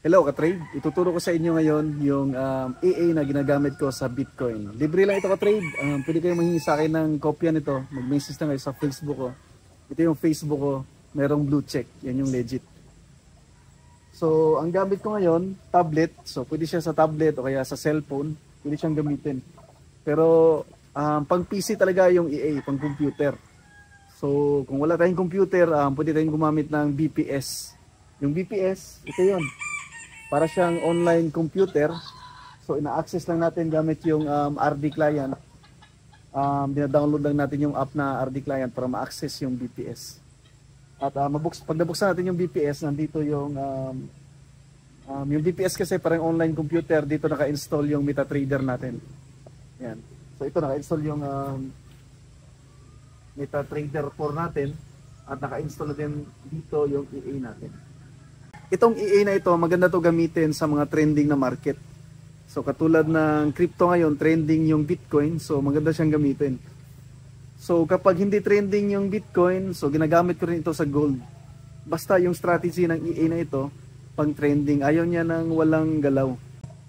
Hello ka-trade, ituturo ko sa inyo ngayon yung AA na ginagamit ko sa Bitcoin. Libre lang ito ka-trade, pwede kayong manghingi sa akin ng kopya nito, mag-message lang kayo sa Facebook ko. Ito yung Facebook ko, merong blue check, yan yung legit. So ang gamit ko ngayon, tablet, so pwede siya sa tablet o kaya sa cellphone, pwede siyang gamitin. Pero pang PC talaga yung AA, pang computer. So kung wala tayong computer, pwede tayong gumamit ng BPS. Yung BPS, ito yun. Para siyang online computer. So ina-access lang natin gamit yung RD client. Dina-download lang natin yung app na RD client para ma-access yung BPS. At pag nabuksan natin yung BPS, nandito yung BPS kasi parang online computer, dito naka-install yung MetaTrader natin. Yan. So ito naka-install yung MetaTrader 4 natin at naka-install na din dito yung EA natin. Itong EA na ito, maganda to gamitin sa mga trending na market. So katulad ng crypto ngayon, trending yung Bitcoin, so maganda siyang gamitin. So kapag hindi trending yung Bitcoin, so ginagamit ko rin ito sa gold. Basta yung strategy ng EA na ito, pang trending, ayaw niya ng walang galaw.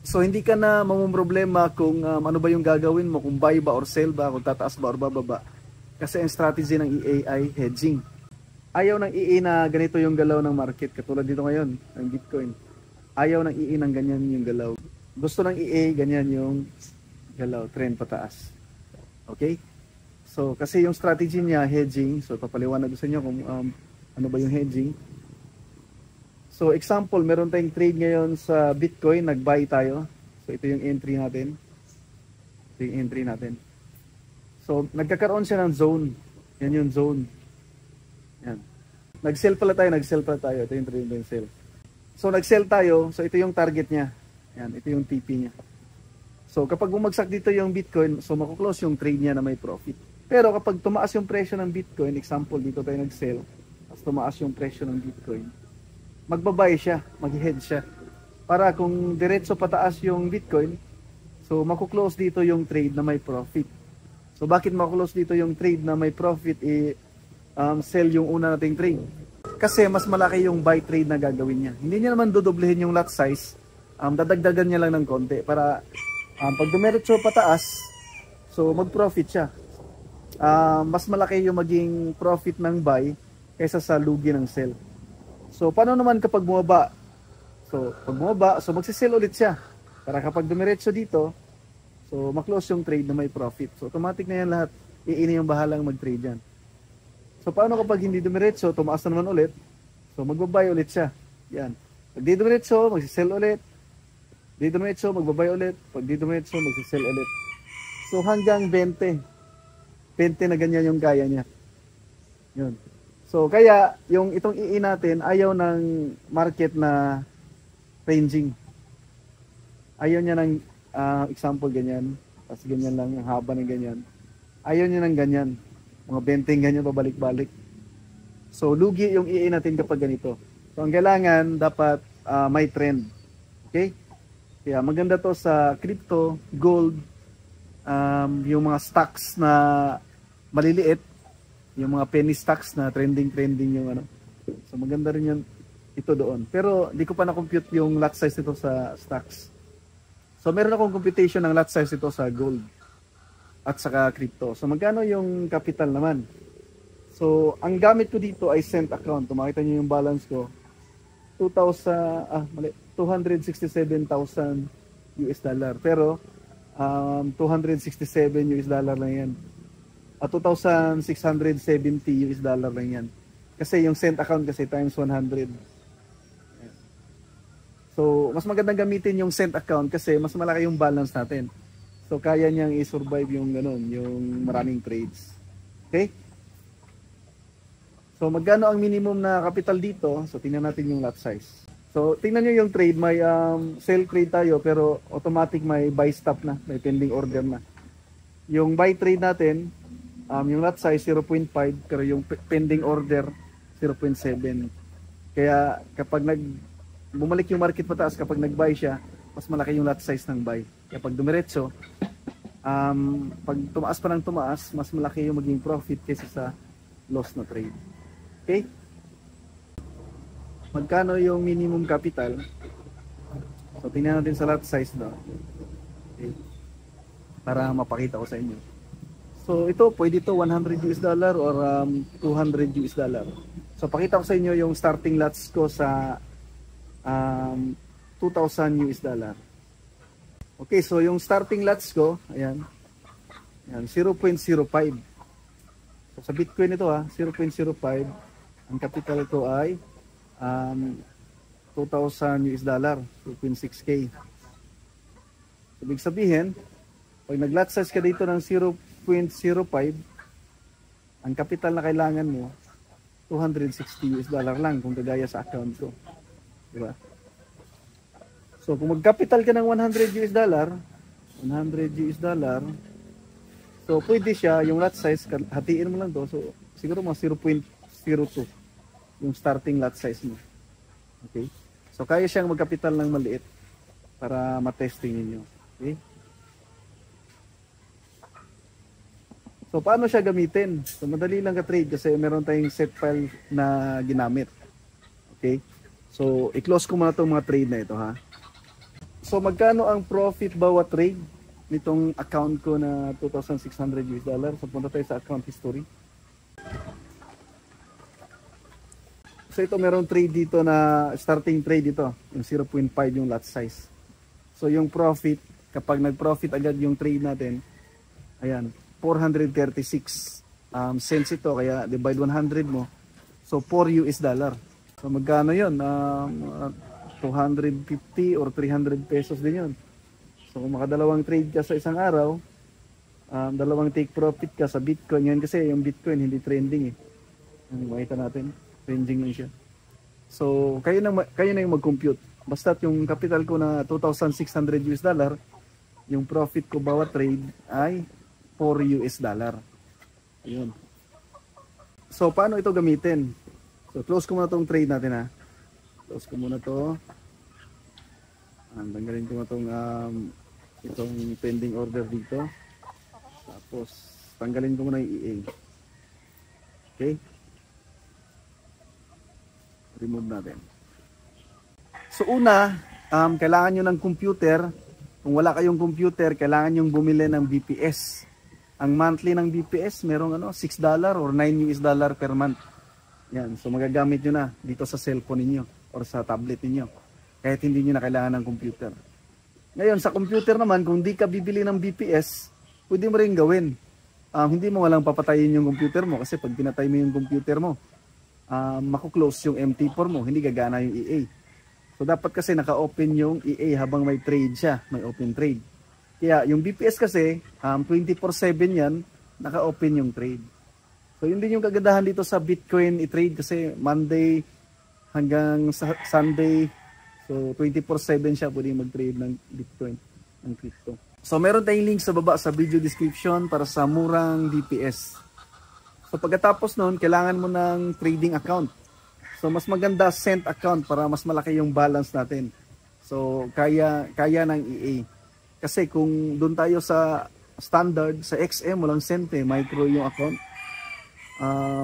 So hindi ka na mamumroblema kung ano ba yung gagawin mo, kung buy ba or sell ba, kung tataas ba or bababa. Kasi ang strategy ng EA ay hedging. Ayaw ng EA na ganito yung galaw ng market, katulad dito ngayon, ng Bitcoin. Ayaw ng EA ng ganyan yung galaw. Gusto ng EA, ganyan yung galaw, trend pataas. Okay? So, kasi yung strategy niya, hedging. So, papaliwanag ko sa inyo kung ano ba yung hedging. So, example, meron tayong trade ngayon sa Bitcoin, nag-buy tayo. So, ito yung entry natin. Ito yung entry natin. So, nagkakaroon siya ng zone. Yan yung zone. Yan. Nag-sell pala tayo. Ito yung trade yung sell. So nag-sell tayo, so ito yung target niya. Yan, ito yung TP niya. So kapag bumagsak dito yung Bitcoin, so makuklose yung trade niya na may profit. Pero kapag tumaas yung presyo ng Bitcoin, example dito tayo nag-sell, tapos tumaas yung presyo ng Bitcoin, magbabay siya, mag-hedge siya. Para kung diretso pataas yung Bitcoin, so makuklose dito yung trade na may profit. So bakit makuklose dito yung trade na may profit? Sell yung una nating trade. Kasi mas malaki yung buy trade na gagawin niya. Hindi niya naman dodoblehin yung lot size. Dadagdagan niya lang ng konti para pag dumiretso pataas, so mag-profit siya. Mas malaki yung maging profit ng buy kaysa sa lugi ng sell. So paano naman kapag bumaba? So pag bumaba, so magsisell ulit siya. Para kapag dumiretso dito, so maklose yung trade na may profit. So automatic na yan lahat. Iini yung bahalang mag-trade yan. So paano kapag hindi dumiretso, tumaas na naman ulit, so magbabay ulit siya. Yan. Pag di dumiretso, magsisell ulit. Di dumiretso, magbabay ulit. Pag di dumiretso, magsisell ulit. So hanggang 20. 20 na ganyan yung kaya niya. Yun. So kaya, yung itong EE natin, ayaw ng market na ranging. Ayaw niya ng, example, ganyan. Tapos ganyan lang, yung haba ng ganyan. Ayaw niya ng ganyan. Mga benteng ganyan pabalik-balik. So lugi yung EA natin kapag ganito. So ang kailangan dapat may trend. Okay? Kaya maganda to sa crypto, gold, yung mga stocks na maliliit, yung mga penny stocks na trending yung ano. So maganda rin yan ito doon. Pero di ko pa na-compute yung lot size nito sa stocks. So meron akong computation ng lot size nito sa gold at saka crypto. So magkano yung capital naman? So ang gamit ko dito ay cent account. Makita niyo yung balance ko. 267,000 US dollar. Pero 267 US dollar lang yan. At 2,670 US dollar lang yan. Kasi yung cent account kasi times 100. So mas magandang gamitin yung cent account kasi mas malaki yung balance natin. So kaya niyang i-survive yung ganun, yung maraming trades. Okay? So magkano ang minimum na capital dito? So tingnan natin yung lot size. So tingnan niyo yung trade, may sell trade tayo pero automatic may buy stop na, may pending order na. Yung buy trade natin, yung lot size 0.5 pero yung pending order 0.7. Kaya kapag bumalik yung market pataas, kapag nag-buy siya, mas malaki yung lot size ng buy. Kaya pag dumiretso, pag tumaas pa ng tumaas, mas malaki yung maging profit kaysa sa loss na trade. Okay? Magkano yung minimum capital? So tingnan natin sa lot size daw. Okay. Para mapakita ko sa inyo. So ito pwede to $100 or 200 US dollar. So pakita ko sa inyo yung starting lots ko sa 2,000 US dollar. Okay, so yung starting lots ko, ayan. Ayan, 0.05. So sa Bitcoin ito 0.05. Ang capital ko ay 2,000 US dollar, 2.6k. So, ibig sabihin, pag nag-lot size ka dito ng 0.05, ang capital na kailangan mo, 260 US dollar lang kung kagaya sa account ko. Diba? So, kung mag-capital ka ng 100 US dollar, 100 US dollar, so pwede siya, yung lot size, hatiin mo lang to, so siguro mga 0.02 yung starting lot size mo. Okay? So, kaya siyang magkapital ng maliit para matesting ninyo. Okay? So, paano siya gamitin? So, madali lang ka-trade kasi meron tayong set file na ginamit. Okay? So, i-close ko muna itong mga trade na ito, ha? So, magkano ang profit bawat trade nitong account ko na 2,600 US dollar? So, punta tayo sa account history. So ito meron trade dito na starting trade dito, yung 0.5 yung lot size. So yung profit, kapag nag-profit agad yung trade natin, ayan, 436 cents ito, kaya divide 100 mo. So 4 US dollar. So magkano yun? 250 or 300 pesos din yun. So kung makadalawang trade ka sa isang araw, dalawang take profit ka sa Bitcoin. Yan kasi yung Bitcoin hindi trending eh. Makita natin. Ranging lang siya. So, kayo na yung mag-compute. Basta yung capital ko na 2,600 US dollar, yung profit ko bawat trade ay 4 US dollar. Ayun. So, paano ito gamitin? So, close ko muna itong trade natin ha. Close ko muna ito. Tanggalin ko muna itong pending order dito. Tapos, tanggalin ko muna yung EA. Okay? Remove natin. So una, kailangan nyo ng computer. Kung wala kayong computer, kailangan nyo bumili ng BPS. Ang monthly ng BPS, merong $6 or 9 US dollar per month. Yan, so magagamit nyo na dito sa cellphone niyo or sa tablet niyo. Kahit hindi nyo na kailangan ng computer. Ngayon, sa computer naman, kung di ka bibili ng BPS, pwede mo rin gawin. Hindi mo walang papatayin yung computer mo kasi pag pinatay mo yung computer mo, mako-close yung MT4 mo, hindi gagana yung EA. So dapat kasi naka-open yung EA habang may trade siya, may open trade. Kaya yung BPS kasi 24/7 yan, naka-open yung trade. So yun din yung kagandahan dito sa Bitcoin i-trade kasi Monday hanggang Sunday, so 24/7 siya pwede mag-trade ng Bitcoin, ng crypto. So meron tayong link sa baba sa video description para sa murang BPS. So pagkatapos nun, kailangan mo ng trading account. So mas maganda cent account para mas malaki yung balance natin. So kaya ng EA. Kasi kung doon tayo sa standard, sa XM walang cent micro yung account.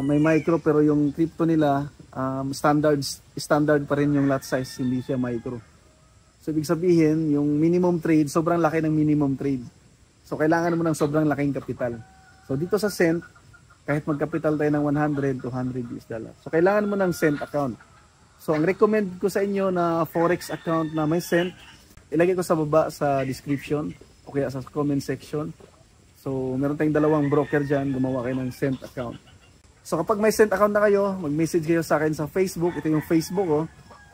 May micro pero yung crypto nila standard pa rin yung lot size, hindi siya micro. So ibig sabihin, yung minimum trade, sobrang laki ng minimum trade. So kailangan mo ng sobrang laking kapital. So dito sa cent, kahit magkapital tayo ng 100 to 100 US dollar. So, kailangan mo ng cent account. So, ang recommend ko sa inyo na forex account na may cent, ilagay ko sa baba sa description o kaya sa comment section. So, meron tayong dalawang broker dyan, gumawa kayo ng cent account. So, kapag may cent account na kayo, mag-message kayo sa akin sa Facebook. Ito yung Facebook, oh.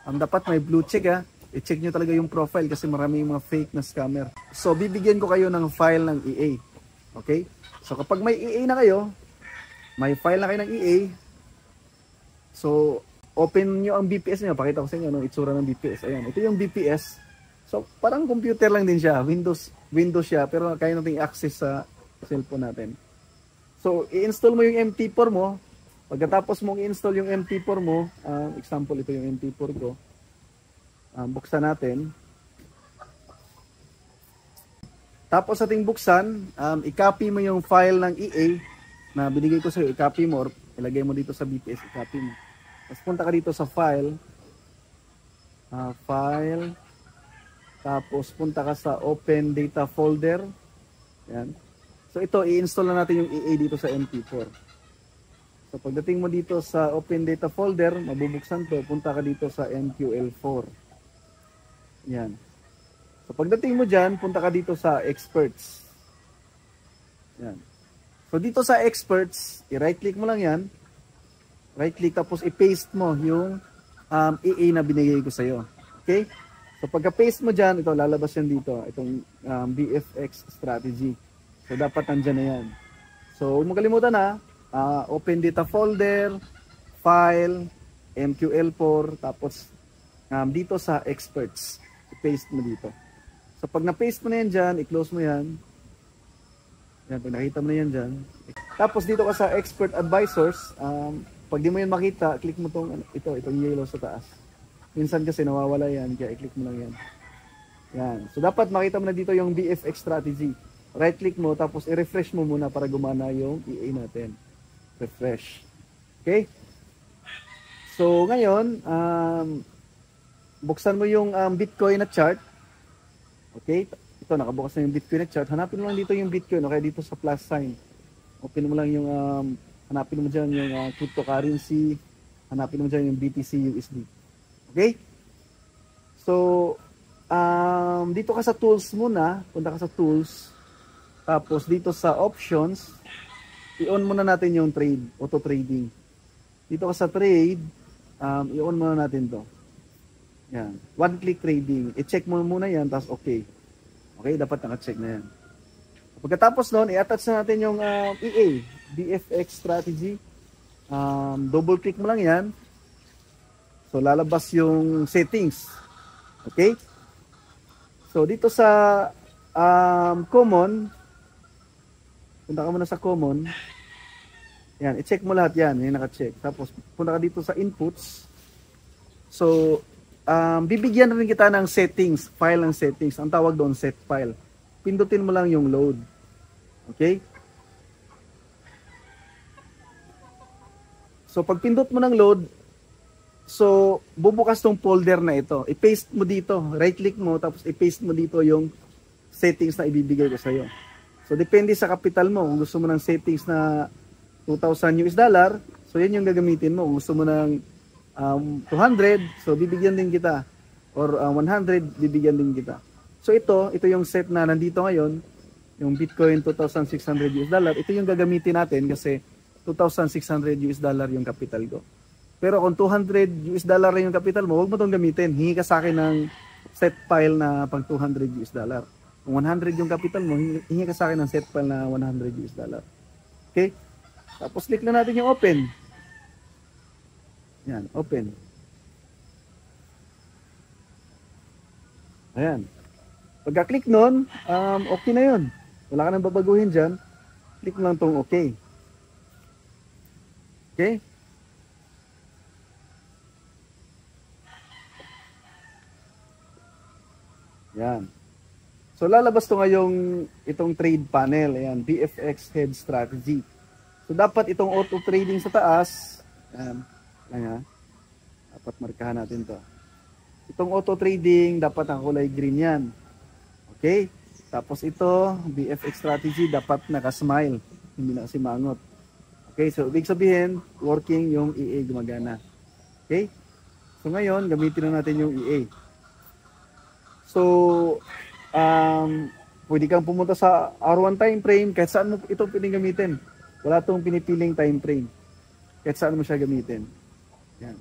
Dapat may blue check, ha. I-check nyo talaga yung profile kasi marami yung mga fake na scammer. So, bibigyan ko kayo ng file ng EA. Okay? So, kapag may EA na kayo, may file na kayo ng EA. So, open nyo ang BPS nyo. Pakita ko sa inyo anong itsura ng BPS. Ayan, ito yung BPS. So, parang computer lang din siya. Windows siya. Pero kaya natin i-access sa cellphone natin. So, i-install mo yung MT4 mo. Pagkatapos mong i-install yung MT4 mo, example, ito yung MT4 ko. Buksan natin. Tapos ating buksan, i-copy mo yung file ng EA na binigay ko sa iyo, i-copy mo or ilagay mo dito sa BPS, i-copy mo. Tapos punta ka dito sa file, file, Tapos punta ka sa Open Data Folder. Yan. So ito, i-install na natin yung EA dito sa MP4. So pagdating mo dito sa Open Data Folder, mabubuksan to, punta ka dito sa MQL4. Yan. So pagdating mo dyan, punta ka dito sa Experts. Yan. So dito sa Experts, i-right click mo lang yan. Right click tapos i-paste mo yung EA na binigay ko sa'yo. Okay? So pagka-paste mo dyan, ito lalabas yan dito. Itong BFX strategy. So dapat nandyan na yan. So huwag mo kalimutan na, Open Data Folder, File, MQL4, tapos dito sa Experts. I-paste mo dito. So pag na-paste mo na yan dyan, i-close mo yan. Yan, pag nakita mo na yan dyan. Tapos dito ka sa Expert Advisors, pag di mo yan makita, click mo itong yellow sa taas. Minsan kasi nawawala yan, kaya i-click mo lang yan. Yan. So dapat makita mo na dito yung BFX strategy. Right click mo, tapos i-refresh mo muna para gumana yung EA natin. Refresh. Okay? So ngayon, buksan mo yung Bitcoin na chart. Okay? Ito, nakabukas na yung Bitcoin na chart. Hanapin mo lang dito yung Bitcoin, okay? Dito sa plus sign. Open mo lang yung hanapin mo dyan yung cryptocurrency, hanapin mo dyan yung BTC USD. Okay? So, dito ka sa tools muna, punta ka sa tools, tapos dito sa options, i-on muna natin yung trade, auto trading. Dito ka sa trade, i-on muna natin to. Yan. One click trading. I-check mo muna yan, tapos okay. Okay, dapat naka-check na yan. Pagkatapos nun, i-attach na natin yung EA, BFX strategy. Double click mo lang yan. So, lalabas yung settings. Okay? So, dito sa common, punta ka muna sa common. Yan, i-check mo lahat yan. Yan, naka-check. Tapos, punta ka dito sa inputs. So, bibigyan rin kita ng settings, file ng settings. Ang tawag doon, set file. Pindutin mo lang yung load. Okay? So, pag pindot mo ng load, so, bubukas tong folder na ito. I-paste mo dito. Right-click mo, tapos i-paste mo dito yung settings na ibibigay ko sa'yo. So, depende sa capital mo. Kung gusto mo ng settings na $2,000 US, so yan yung gagamitin mo. Kung gusto mo ng 200, so bibigyan din kita. Or 100, bibigyan din kita. So, ito yung set na nandito ngayon. Yung Bitcoin $2,600 US. Ito yung gagamitin natin kasi $2,600 US yung capital ko. Pero kung $200 US yung capital mo, huwag mo itong gamitin. Hingi ka sa akin ng set file na pang $200 US. Kung 100 yung capital mo, hingi ka sa akin ng set file na $100 US. Okay? Tapos click na natin yung open. Yan, open. Ayan. Pagka-click nun, okay na yun. Wala ka nang babaguhin dyan. Click mo lang tong okay. Okay? Yan. So lalabas to ngayong itong trade panel. Ayan, BFX Head Strategy. So dapat itong auto trading sa taas. Ayan. Dapat markahan natin to. Itong auto trading, dapat ang kulay green yan. Okay? Tapos ito, BFX Strategy, dapat naka-smile. Hindi na kasi mangot. Okay, so ibig sabihin, working yung EA gumagana. Okay? So ngayon, gamitin na natin yung EA. So, pwede kang pumunta sa R1 time frame, kahit saan mo ito pwedeng gamitin. Wala itong pinipiling time frame. Kahit saan mo siya gamitin. Yan.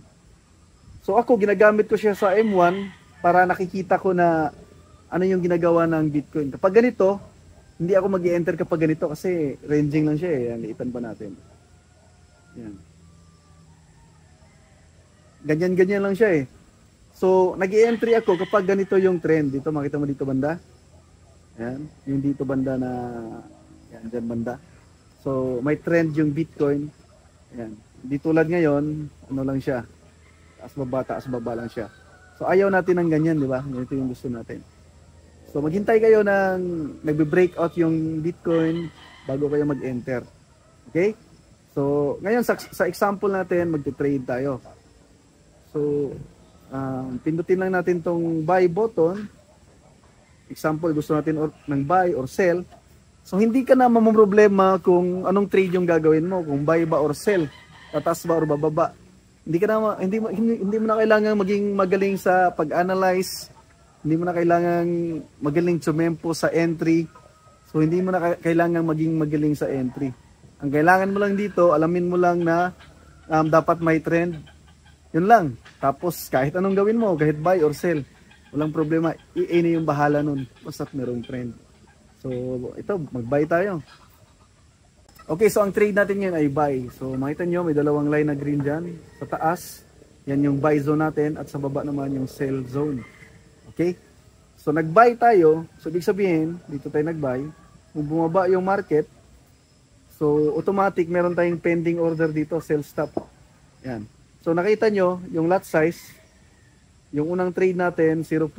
So ako, ginagamit ko siya sa M1 para nakikita ko na ano yung ginagawa ng Bitcoin. Kapag ganito, hindi ako mag-i-enter kapag ganito kasi ranging lang siya eh. Yan, liitan pa natin. Yan. Ganyan-ganyan lang siya eh. So, nag-i-entry ako kapag ganito yung trend. Dito, makita mo dito banda. Yan. Yung dito banda na, yan, dyan banda. So, may trend yung Bitcoin. Yan. Di tulad ngayon, ano lang siya. Taas baba lang siya. So, ayaw natin ng ganyan, di ba? Ito yung gusto natin. So, maghintay kayo ng nagbe-breakout yung Bitcoin bago kayo mag-enter. Okay? So, ngayon sa example natin, magte-trade tayo. So, pindutin lang natin tong buy button. Example, gusto natin ng buy or sell. So hindi ka na mamroblema kung anong trade yung gagawin mo, kung buy ba or sell, tataas ba or bababa. Hindi mo na kailangan maging magaling sa pag-analyze, hindi mo na kailangan magaling tumempo sa entry. So hindi mo na kailangan maging magaling sa entry. Ang kailangan mo lang dito, alamin mo lang na dapat may trend. Yun lang. Tapos kahit anong gawin mo, kahit buy or sell, walang problema. EA na yung bahala nun. Basta't merong trend. So ito, mag-buy tayo. Okay, so ang trade natin ngayon ay buy. So makita nyo, may dalawang line na green dyan. Sa taas, yan yung buy zone natin. At sa baba naman yung sell zone. Okay? So nag-buy tayo. So ibig sabihin, dito tayo nag-buy. Kung bumaba yung market, so automatic meron tayong pending order dito, sell stop. Yan. So nakita nyo, yung lot size, yung unang trade natin 0.5,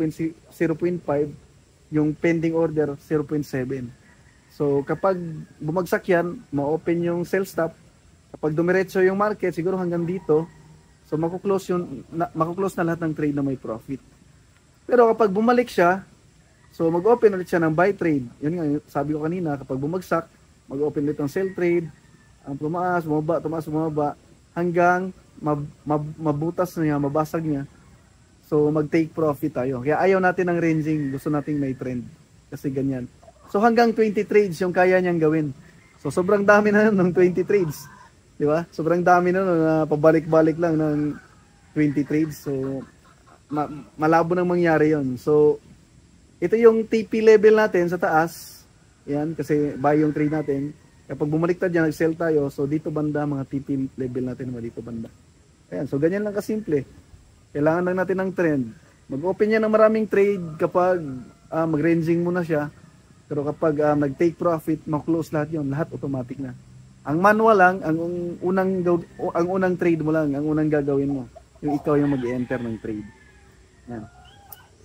yung pending order 0.7. So kapag bumagsak yan, ma-open yung sell stop. Kapag dumiretso yung market, siguro hanggang dito, so makuklose na lahat ng trade na may profit. Pero kapag bumalik siya, so mag-open ulit siya ng buy trade. Yun nga, sabi ko kanina, kapag bumagsak, mag-open ulit ng sell trade. Ang tumaas, bumaba, hanggang mabutas na niya, mabasag niya. So mag-take profit tayo. Kaya ayaw natin ng ranging, gusto nating may trend. Kasi ganyan. So hanggang 20 trades yung kaya niyang gawin. So sobrang dami na ng 20 trades. Di ba? Sobrang dami na pabalik-balik lang ng 20 trades. So malabo nang mangyari yon. So ito yung TP level natin sa taas. Yan, kasi buy yung trade natin. Kapag bumaliktad yan, nag-sell tayo. So dito banda, mga TP level natin naman dito banda. Ayan, so ganyan lang kasimple. Kailangan lang natin ng trend. Mag-open yan ng maraming trade kapag mag-ranging muna siya. Pero kapag nag-take profit, ma-close lahat yon, lahat automatic na. Ang manual lang, ang unang trade mo lang, ang unang gagawin mo, yung ikaw yung mag-enter ng trade. Yan.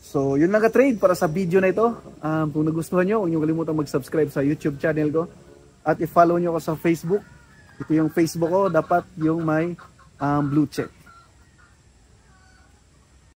So, yun lang ka-trade para sa video na ito. Kung nagustuhan nyo, huwag nyo kalimutan mag-subscribe sa YouTube channel ko. At i-follow nyo ko sa Facebook. Ito yung Facebook ko, dapat yung may blue check.